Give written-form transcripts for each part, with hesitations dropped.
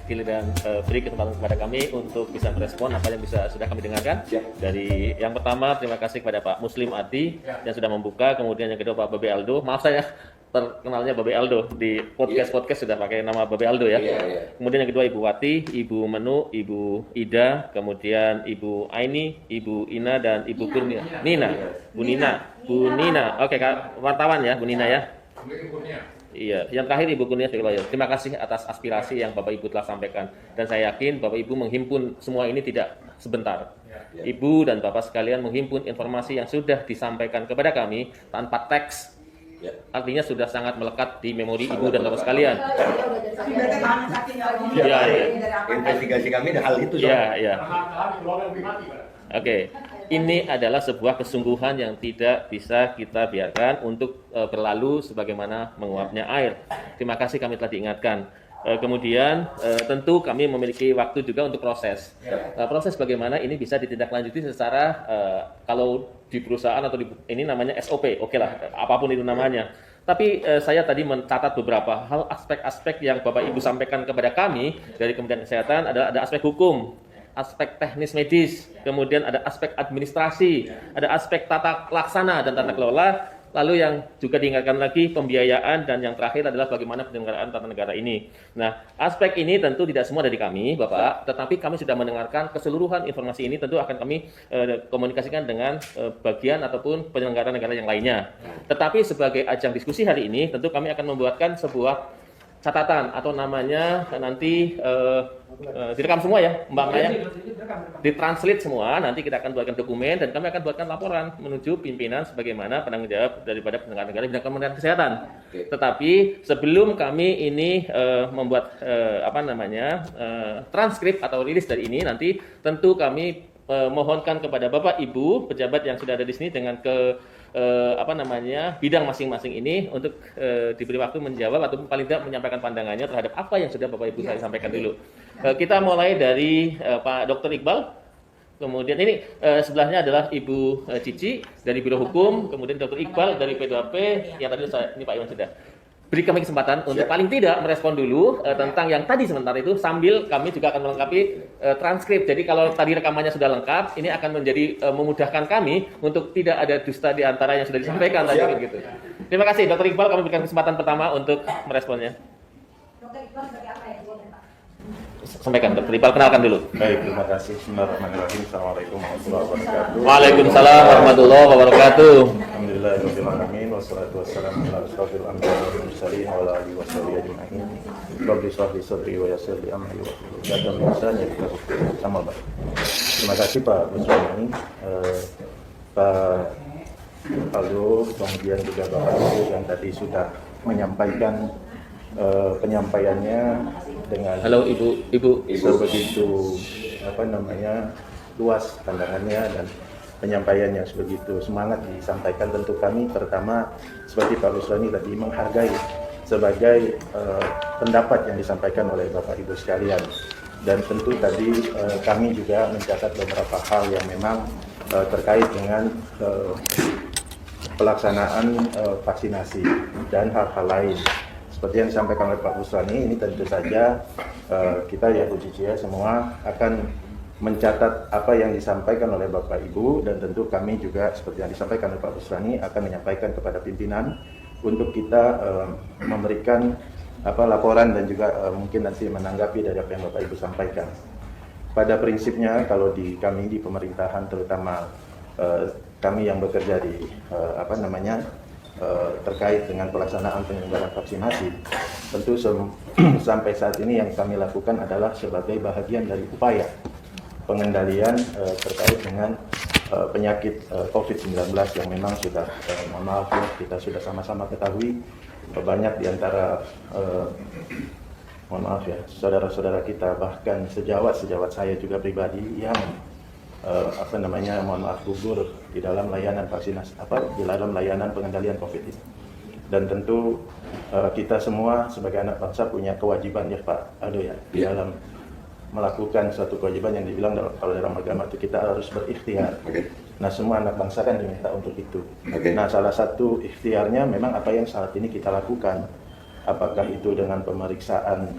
giliran beri kesempatan kepada kami untuk bisa merespon apa yang sudah kami dengarkan. Dari yang pertama, terima kasih kepada Pak Muslim Adi yang sudah membuka, kemudian yang kedua Pak Babe Aldo. Maaf saya terkenalnya Babe Aldo di podcast sudah pakai nama Babe Aldo ya. Kemudian yang kedua Ibu Wati, Ibu Menu, Ibu Ida, kemudian Ibu Aini, Ibu Ina dan Ibu Kurnia. Bu Nina. Oke, Kak, wartawan ya, Bu Nina ya. Iya, yang terakhir Ibu Kurnia Sekaloyo. Terima kasih atas aspirasi yang Bapak Ibu telah sampaikan. Dan saya yakin Bapak Ibu menghimpun semua ini tidak sebentar. Ibu dan Bapak sekalian menghimpun informasi yang sudah disampaikan kepada kami tanpa teks. Artinya sudah sangat melekat di memori Ibu dan Bapak sekalian. Iya. Investigasi kami hal itu. Iya. Oke, ini adalah sebuah kesungguhan yang tidak bisa kita biarkan untuk berlalu sebagaimana menguapnya air. Terima kasih kami telah diingatkan. Kemudian tentu kami memiliki waktu juga untuk proses. Proses bagaimana ini bisa ditindaklanjuti secara kalau di perusahaan atau ini namanya SOP, oke lah, apapun itu namanya. Tapi saya tadi mencatat beberapa hal aspek-aspek yang Bapak Ibu sampaikan kepada kami dari Kementerian Kesehatan. Ada aspek hukum, aspek teknis medis, kemudian ada aspek administrasi, ada aspek tata laksana dan tata kelola, lalu yang juga diingatkan lagi pembiayaan, dan yang terakhir adalah bagaimana penyelenggaraan tata negara ini. Nah, aspek ini tentu tidak semua dari kami, Bapak, tetapi kami sudah mendengarkan keseluruhan informasi ini, tentu akan kami komunikasikan dengan bagian ataupun penyelenggara negara yang lainnya. Tetapi sebagai ajang diskusi hari ini, tentu kami akan membuatkan sebuah catatan atau namanya nanti direkam semua ya Mbak Maya, ditranslate semua, nanti kita akan buatkan dokumen dan kami akan buatkan laporan menuju pimpinan sebagaimana penanggung jawab daripada penyelenggara negara bidang Kementerian Kesehatan. Tetapi sebelum kami ini membuat transkrip atau rilis dari ini, nanti tentu kami mohonkan kepada Bapak Ibu pejabat yang sudah ada di sini dengan bidang masing-masing ini untuk diberi waktu menjawab atau paling tidak menyampaikan pandangannya terhadap apa yang sudah Bapak Ibu saya sampaikan dulu. Kita mulai dari Pak Dr. Iqbal, kemudian ini sebelahnya adalah Ibu Cici dari Biro Hukum, kemudian Dr. Iqbal dari P2P, yang tadi ini Pak Iwan sudah. Beri kami kesempatan untuk paling tidak merespon dulu tentang yang tadi sementara itu, sambil kami juga akan melengkapi transkrip. Jadi kalau tadi rekamannya sudah lengkap, ini akan menjadi memudahkan kami untuk tidak ada dusta di antara yang sudah disampaikan tadi gitu. Terima kasih Dr. Iqbal, kami berikan kesempatan pertama untuk meresponnya. Dr. Iqbal sebagai apa ya? Sampaikan Dr. Iqbal, kenalkan dulu. Baik, terima kasih. Bismillahirrahmanirrahim. Assalamualaikum warahmatullahi wabarakatuh. Waalaikumsalam warahmatullahi wabarakatuh. Alhamdulillahirabbil alamin wassalatu wassalamu ala asyrofil anbiya'i wal mursalin wa ala alihi washabihi ajma'in. Rabbi shrah li sadri wa yassir li amri wa hlul 'uqdatam min lisani yafqahu qawli. Sama Pak. Terima kasih Pak Buswani, Pak Aldo, kemudian juga Bapak Ibu yang tadi sudah menyampaikan penyampaiannya dengan Ibu sebegitu luas pandangannya dan penyampaiannya sebegitu semangat disampaikan. Tentu kami terutama seperti Pak Buswani tadi menghargai sebagai pendapat yang disampaikan oleh Bapak Ibu sekalian, dan tentu tadi kami juga mencatat beberapa hal yang memang terkait dengan pelaksanaan vaksinasi dan hal-hal lain. Seperti yang disampaikan oleh Pak Buswani, ini tentu saja kita ya Bu Cici ya semua akan mencatat apa yang disampaikan oleh Bapak Ibu, dan tentu kami juga seperti yang disampaikan oleh Pak Buswani akan menyampaikan kepada pimpinan untuk kita memberikan laporan dan juga mungkin nanti menanggapi dari apa yang Bapak Ibu sampaikan. Pada prinsipnya kalau di kami di pemerintahan, terutama kami yang bekerja di terkait dengan pelaksanaan penyelenggaraan vaksinasi, tentu sampai saat ini yang kami lakukan adalah sebagai bahagian dari upaya pengendalian terkait dengan penyakit COVID-19 yang memang sudah, mohon maaf ya, kita sudah sama-sama ketahui banyak diantara mohon maaf ya, saudara-saudara kita, bahkan sejawat saya juga pribadi yang mohon maaf gugur di dalam layanan vaksinasi di dalam layanan pengendalian COVID ini. Dan tentu kita semua sebagai anak bangsa punya kewajiban ya Pak Aldo ya, di dalam melakukan suatu kewajiban yang dibilang kalau dalam agama itu kita harus berikhtiar. Nah, semua anak bangsa kan diminta untuk itu. Nah, salah satu ikhtiarnya memang apa yang saat ini kita lakukan. Apakah itu dengan pemeriksaan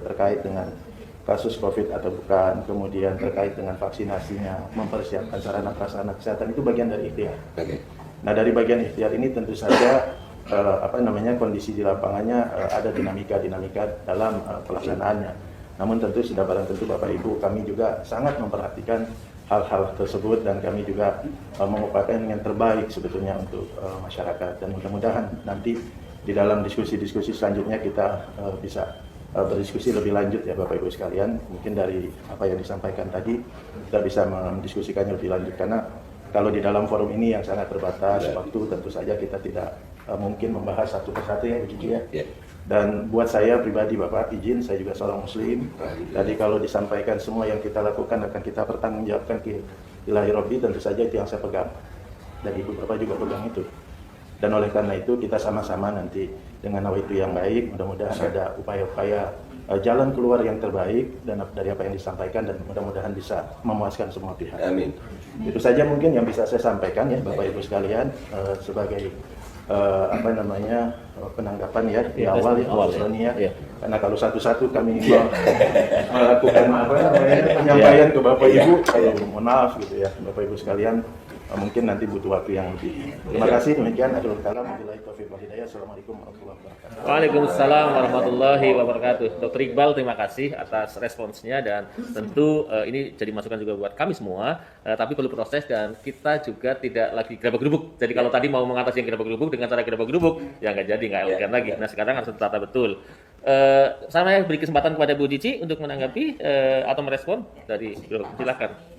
terkait dengan kasus COVID atau bukan, kemudian terkait dengan vaksinasinya, mempersiapkan sarana prasarana kesehatan, itu bagian dari ikhtiar. Nah, dari bagian ikhtiar ini tentu saja kondisi di lapangannya ada dinamika dalam pelaksanaannya. Namun tentu sudah barang tentu Bapak Ibu, kami juga sangat memperhatikan hal-hal tersebut dan kami juga mengupayakan yang terbaik sebetulnya untuk masyarakat, dan mudah-mudahan nanti di dalam diskusi-diskusi selanjutnya kita bisa berdiskusi lebih lanjut ya Bapak Ibu sekalian. Mungkin dari apa yang disampaikan tadi kita bisa mendiskusikannya lebih lanjut, karena kalau di dalam forum ini yang sangat terbatas waktu, tentu saja kita tidak mungkin membahas satu persatu ya begitu ya. Dan buat saya pribadi Bapak izin, saya juga seorang muslim. Jadi kalau disampaikan semua yang kita lakukan akan kita pertanggungjawabkan ke ilahi Rabbi, tentu saja itu yang saya pegang. Dan Ibu Bapak juga pegang itu. Dan oleh karena itu kita sama-sama nanti dengan nawaitu yang baik, mudah-mudahan ada upaya-upaya jalan keluar yang terbaik dan dari apa yang disampaikan, dan mudah-mudahan bisa memuaskan semua pihak. Amin. Itu saja mungkin yang bisa saya sampaikan ya Bapak Ibu sekalian sebagai penanggapan ya di awal ya. Karena kalau satu-satu kami melakukan penyampaian ke Bapak Ibu, saya mohon maaf gitu ya Bapak Ibu sekalian. Mungkin nanti butuh waktu yang lebih. Terima kasih, demikian. Akhirul kalam, wabillahi taufiq wal hidayah. Assalamualaikum warahmatullahi wabarakatuh. Waalaikumsalam warahmatullahi wabarakatuh. Dr. Iqbal, terima kasih atas responsnya, dan tentu ini jadi masukan juga buat kami semua. Tapi perlu proses, dan kita juga tidak lagi gerabak-gerubuk. Jadi kalau tadi mau mengatasi yang gerabak-gerubuk dengan cara gerabak-gerubuk, ya nggak jadi, nggak elegan lagi. Nah, sekarang harus tertata betul. Saya beri kesempatan kepada Bu Cici untuk menanggapi atau merespon dari beliau. Silakan.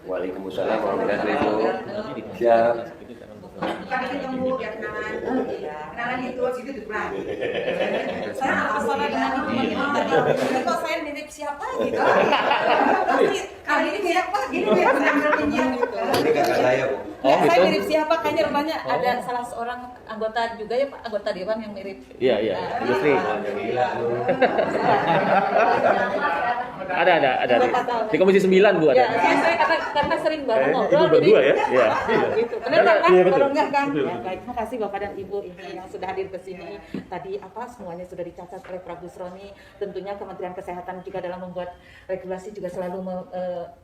Waalaikumsalam warahmatullahi wabarakatuh. Siap. Kami ketemu ya kenalan itu situ depan. Saya nggak masalah dengan teman-teman tadi. Kok saya mirip siapa gitu? Kali ini siapa? Ini mirip penampilannya gitu. Ini kakak saya, Bu. Oh, saya gitu? mirip siapa? Kayaknya rupanya ada salah seorang anggota juga ya Pak, anggota dewan yang mirip. Iya, iya. Industri. Ada. Di Komisi 9 Bu ada. Ya, saya karena sering bareng ngobrol. Ibu berdua ya? Iya. Gitu. Benar kan? Iya, betul. Kalau enggak kan? Ya, baik. Terima kasih Bapak dan Ibu yang sudah hadir ke sini. Tadi semuanya sudah dicatat oleh Pak Busroni. Tentunya Kementerian Kesehatan juga dalam membuat regulasi juga selalu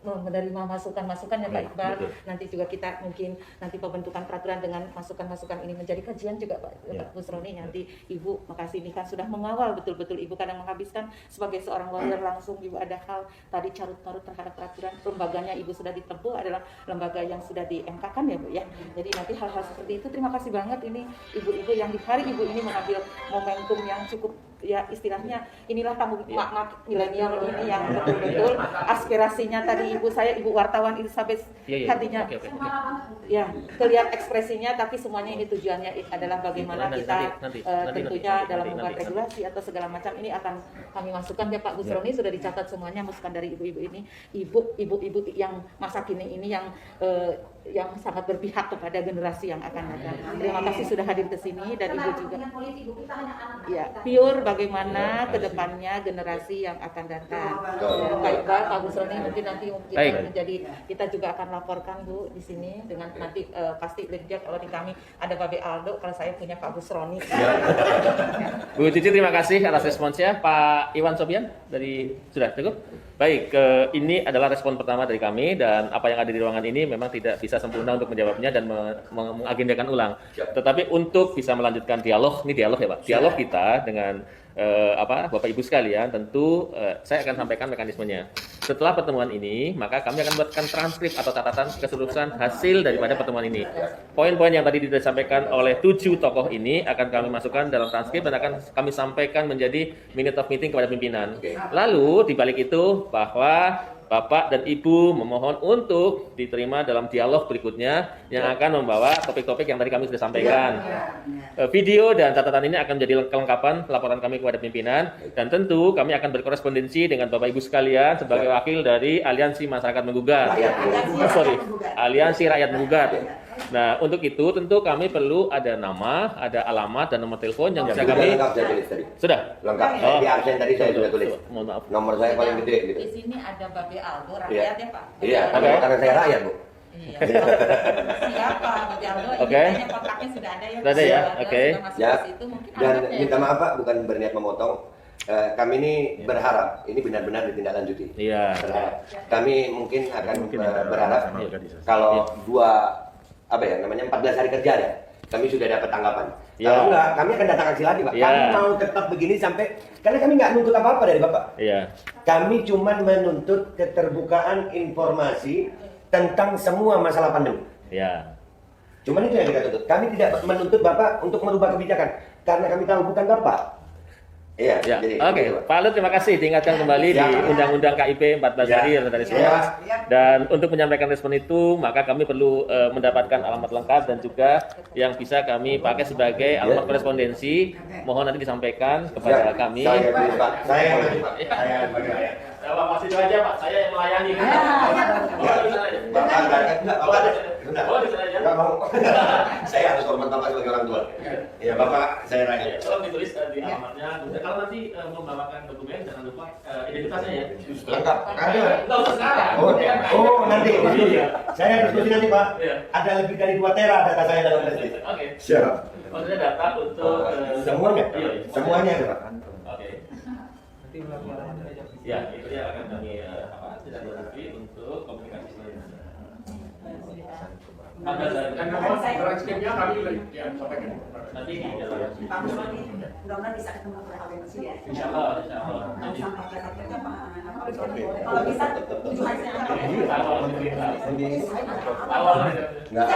menerima masukan-masukan ya Pak Iqbal. Betul. Nanti juga kita mungkin nanti pembentukan peraturan dengan masukan-masukan ini menjadi kajian juga Pak Busroni. Nanti Ibu, makasih ini kan sudah mengawal betul-betul Ibu kadang menghabiskan sebagai seorang lawyer langsung Ibu ada hal tadi carut-marut terhadap peraturan. Lembaganya Ibu sudah ditempuh adalah lembaga yang sudah di MK kan ya Bu ya. Jadi nanti hal-hal seperti itu terima kasih banget ini ibu-ibu yang di hari Ibu ini mengambil momentum yang cukup ya istilahnya inilah tanggung makna milenial ini yang betul-betul aspirasinya tadi Ibu wartawan Elizabeth hatinya ya kelihatan ekspresinya, tapi semuanya ini tujuannya adalah bagaimana kita tentunya dalam membuat regulasi atau segala macam ini akan kami masukkan ya Pak Busroni sudah dicatat semuanya masukan dari ibu-ibu ini, ibu-ibu yang masa kini ini yang sangat berpihak kepada generasi yang akan datang. Terima kasih sudah hadir ke sini dan Ibu juga. Ya, pure bagaimana kedepannya generasi yang akan datang. Pak Iqbal, Pak Busroni mungkin nanti menjadi kita juga akan laporkan Bu di sini dengan nanti pasti lihat kalau di kami ada Babe Aldo, kalau saya punya Pak Busroni. Bu Cici terima kasih atas responsnya. Pak Iwan Sobian dari sudah cukup. Baik, ini adalah respon pertama dari kami, dan apa yang ada di ruangan ini memang tidak bisa sempurna untuk menjawabnya dan mengagendakan ulang. Tetapi untuk bisa melanjutkan dialog, ini dialog ya Pak, dialog kita dengan Bapak Ibu sekalian, tentu saya akan sampaikan mekanismenya. Setelah pertemuan ini, maka kami akan buatkan transkrip atau catatan keseluruhan hasil daripada pertemuan ini. Poin-poin yang tadi disampaikan oleh 7 tokoh ini akan kami masukkan dalam transkrip dan akan kami sampaikan menjadi minute of meeting kepada pimpinan. Lalu di balik itu bahwa Bapak dan Ibu memohon untuk diterima dalam dialog berikutnya yang akan membawa topik-topik yang tadi kami sudah sampaikan. Video dan catatan ini akan menjadi kelengkapan laporan kami kepada pimpinan, dan tentu kami akan berkorespondensi dengan Bapak Ibu sekalian sebagai wakil dari Aliansi Masyarakat Menggugat. Aliansi Rakyat Menggugat. Nah, untuk itu tentu kami perlu ada nama, ada alamat, dan nomor telepon yang bisa kami. Lengkap saya tulis tadi. Sudah? Lengkap. Di absen tadi saya sudah tulis. Mohon maaf. Nomor saya paling gede gitu. Di sini ada Babe Aldo, rakyat ya Pak. Iya, karena saya rakyat Bu. Iya. Siapa Babe Aldo? Oke. Ini kontaknya sudah ada ya. Sudah ada ya? Oke. Sudah masuk Ya. ke situ, mungkin Dan anaknya minta maaf Pak, bukan berniat memotong. kami ini berharap ini benar-benar ditindaklanjuti. Iya. Berharap. Kami mungkin akan berharap sama organisasi. kalau 14 hari kerja ya, kami sudah dapat tanggapan. Ya. Kalau enggak, kami akan datang aksi lagi, Pak. Ya. Kami mau tetap begini sampai, karena kami nggak nuntut apa-apa dari Bapak. Iya. Kami cuma menuntut keterbukaan informasi tentang semua masalah pandemi. Iya. Cuman itu yang kita tuntut. Kami tidak menuntut Bapak untuk merubah kebijakan, karena kami tahu bukan Bapak. Iya, Ya, jadi oke. gitu, Pak. Pak Lut, terima kasih diingatkan kembali di Ya. Undang-Undang KIP 14 hari Ya. yang tadi Ya. semua. Dan untuk menyampaikan respon itu, maka kami perlu mendapatkan alamat lengkap dan juga yang bisa kami pakai sebagai alamat korespondensi. Mohon nanti disampaikan kepada Ya, kami. Saya dulu, Pak. Saya yang maju, Pak. Saya sebagai ayah. Bapak masih itu aja, Pak. Saya yang melayani. Bapak enggak, Bapak enggak. Oh, di sana aja. Enggak mau. Saya harus hormat Bapak sebagai orang tua. Iya, Bapak saya Ya, rakyat. tolong ditulis di alamatnya. Kemudian kalau nanti membawakan dokumen, jangan lupa identitasnya ya. Lengkap. Ada. Nggak usah sekarang. Oh, nanti. Saya diskusi nanti, Pak. Iya. Ada lebih dari 2 tera data saya dalam testis. Oke. Siap. Maksudnya data untuk Semuanya. Iya. Semuanya ada, Pak. Oke. Ya, itu yang akan kami tidak lanjuti untuk komunikasi selanjutnya. Transkripnya kami ya, sampaikan. Nanti di dalam. Pak Busroni, mudah-mudahan bisa ketemu frekuensi ya. Insya Allah, insya Allah. Nanti sampai akhirnya Pak. Kalau bisa 7 hari saya antar. Enggak.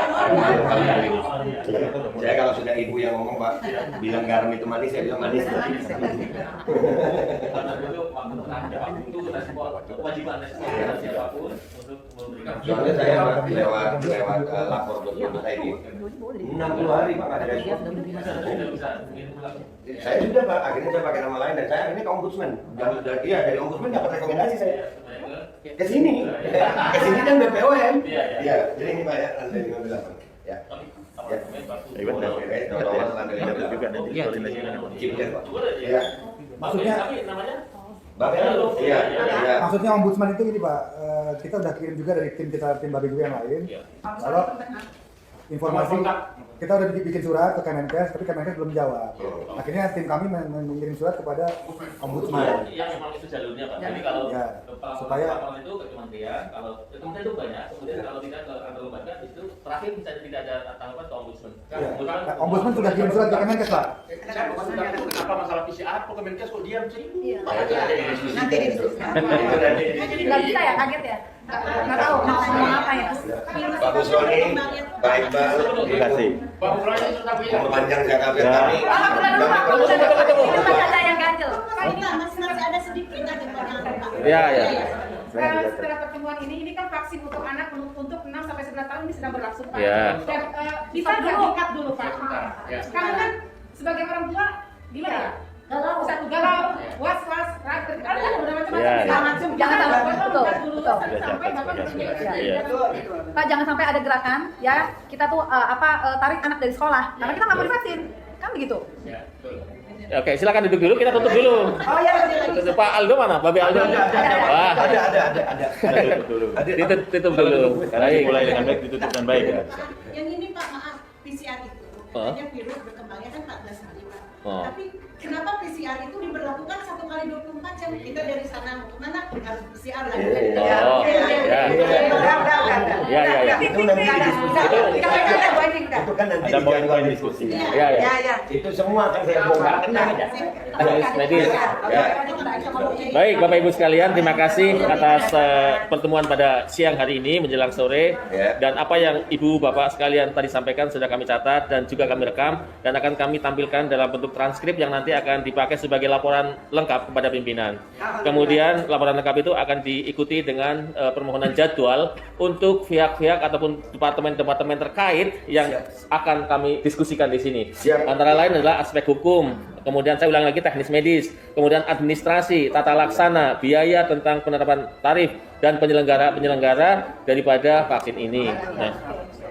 Saya kalau sudah ibu yang ngomong, Pak, bilang garam itu manis, saya bilang manis. Karena dulu waktu itu respon kewajiban respon siapapun untuk memberikan. Soalnya saya lewat lapor.co.id 60 hari, Pak, nggak ada respon. Tidak bisa. Saya sudah, Pak, akhirnya saya pakai nama lain dan saya akhirnya ke ombudsman. Iya, dari ombudsman dapat rekomendasi saya. Ke sini kan BPOM. Iya, jadi ini Pak ya, lantai 58. Ya. Hebat, Pak. Lantai 58 juga nanti koordinasi dengan Cipter, Pak. Iya. Maksudnya namanya? Bapak, iya, iya. Maksudnya ombudsman itu ini Pak, kita udah kirim juga dari tim Babi Gue yang lain. Kalau informasi kita udah bikin surat ke Kemenkes, tapi Kemenkes belum jawab. Akhirnya tim kami mengirim surat kepada ombudsman. Yang memang itu jalurnya Pak. Jadi kalau Ya, supaya laporan itu ke kementerian, kalau ke kementerian itu banyak, kemudian kalau tidak ke kantor lembaga itu terakhir bisa tidak ada tanggapan ke ombudsman. ya, ombudsman sudah kirim surat ke Kemenkes Pak. Kenapa masalah PCR kok Kemenkes kok diam sih? Nanti didiskusikan. Nggak bisa ya, kaget ya? Nggak tahu mau ngomong apa ya? Pak Busroni, Pak Iqbal, Terima kasih. Pak Busroni sudah punya. memperpanjang jangka biar kami. Itu ada yang ganjel. Masih ada sedikit aja Pak. Ya, ya. Setelah pertemuan ini kan vaksin untuk anak untuk 6 sampai 11 tahun ini sedang berlangsung Pak. Ya. Dan bisa diikat dulu Pak. Karena kan sebagai orang tua gimana ya? Galau, was-was, ragu, kan udah macam-macam. Ya, ya. Jangan sampai betul, dulu betul. sampai Bapak Iya. Pak, jangan sampai ada gerakan ya kita tuh tarik anak dari sekolah karena kita nggak mau divaksin kan begitu. Ya, oke, silakan duduk dulu, kita tutup dulu. Oh iya, Pak Aldo mana? Babe Aldo? Wah, Ada. Tutup dulu. Ditutup dulu. Baik. Mulai dengan baik, ditutup dengan baik ya. Yang ini Pak, maaf, PCR itu katanya virus berkembangnya kan 14 hari Pak. Oh. Tapi kenapa PCR itu diberlakukan 1 kali 24 jam? Kita dari sana mau kemana harus PCR lagi. Oh, ya. Ya. Itu nanti didiskusikan. Itu kan nanti Ada di poin-poin jadwal diskusi. Ya, ya. Itu semua kan saya bongkar. Tenang aja. Medis. Ya. Baik, Bapak Ibu sekalian, terima kasih atas pertemuan pada siang hari ini menjelang sore. Ya. Dan apa yang Ibu Bapak sekalian tadi sampaikan sudah kami catat dan juga kami rekam dan akan kami tampilkan dalam bentuk transkrip yang nanti akan dipakai sebagai laporan lengkap kepada pimpinan. Kemudian laporan lengkap itu akan diikuti dengan permohonan jadwal untuk pihak-pihak ataupun departemen-departemen terkait yang akan kami diskusikan di sini. Siap. Antara lain adalah aspek hukum, kemudian saya ulang lagi teknis medis, kemudian administrasi, tata laksana, biaya tentang penerapan tarif dan penyelenggara daripada vaksin ini. Nah,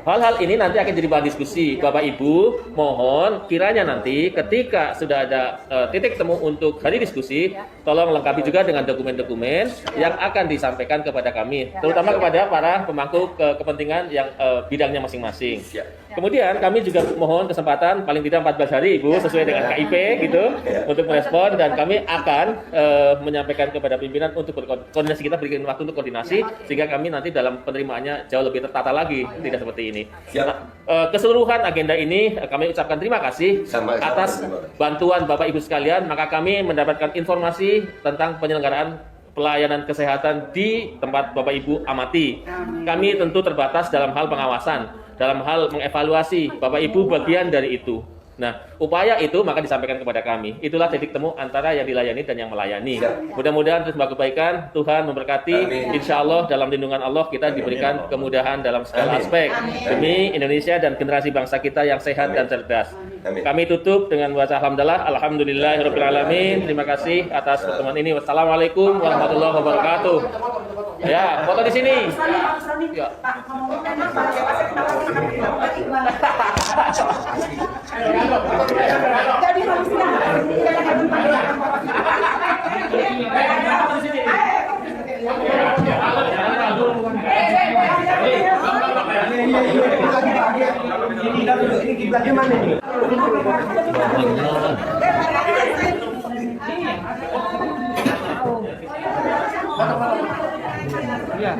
hal-hal ini nanti akan jadi bahan diskusi. Bapak Ibu, mohon kiranya nanti ketika sudah ada titik temu untuk hari diskusi, tolong lengkapi juga dengan dokumen-dokumen yang akan disampaikan kepada kami, terutama kepada para pemangku kepentingan yang bidangnya masing-masing. Kemudian kami juga mohon kesempatan paling tidak 14 hari Ibu sesuai dengan KIP gitu untuk merespon, dan kami akan menyampaikan kepada pimpinan untuk koordinasi, kita berikan waktu untuk koordinasi sehingga kami nanti dalam penerimaannya jauh lebih tertata lagi, tidak seperti ini. Nah, keseluruhan agenda ini kami ucapkan terima kasih atas bantuan Bapak Ibu sekalian, maka kami mendapatkan informasi tentang penyelenggaraan pelayanan kesehatan di tempat Bapak Ibu amati. Kami tentu terbatas dalam hal pengawasan, dalam hal mengevaluasi. Bapak Ibu bagian dari itu. Nah, upaya itu maka disampaikan kepada kami. Itulah titik temu antara yang dilayani dan yang melayani. Mudah-mudahan terus kebaikan, Tuhan memberkati. Insya Allah dalam lindungan Allah kita diberikan kemudahan dalam segala aspek demi Indonesia dan generasi bangsa kita yang sehat dan cerdas. Kami tutup dengan baca alhamdulillahirobbilalamin. Terima kasih atas pertemuan ini. Wassalamualaikum warahmatullahi wabarakatuh. Ya, foto di sini. Ya. Ini kiblatnya mana nih? Iya.